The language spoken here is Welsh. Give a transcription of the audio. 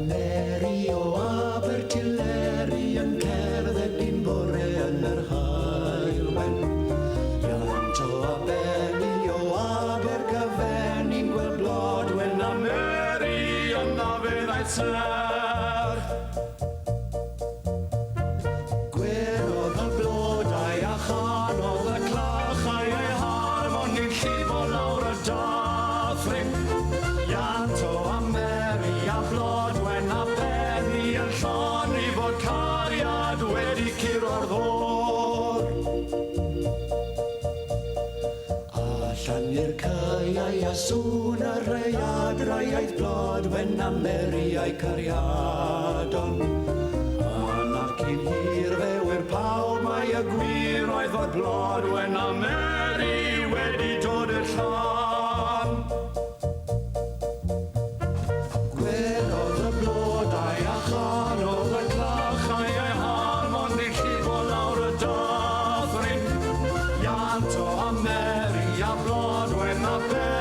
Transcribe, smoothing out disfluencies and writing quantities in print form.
Mary o Abertilleri yn cerdded un bore yn yr haelwen. Iant o Abeni o Abergavenni'n gweld Blodwen a Mary yna fe ddaeth ser. Gwerodd y blodau a chanodd y clachau eu harmoni'n llifo lawr y dathring. Iant o Mary a Blodwen a Benny yn lloni fod cariad wedi curo'r ddôr. Allan i'r caeau a sŵn y rheiadrau aeth Blodwen a Mary a'i cariadon. Ac i'n hir fe wir pawb mae y gwir oedd fod Blodwen a Mary wedi dod i'r llan. Gwerodd y blodau a chanodd y clachau eu harmoni'n llifo lawr y dathring. Iant o Mary a Blodwen a Benny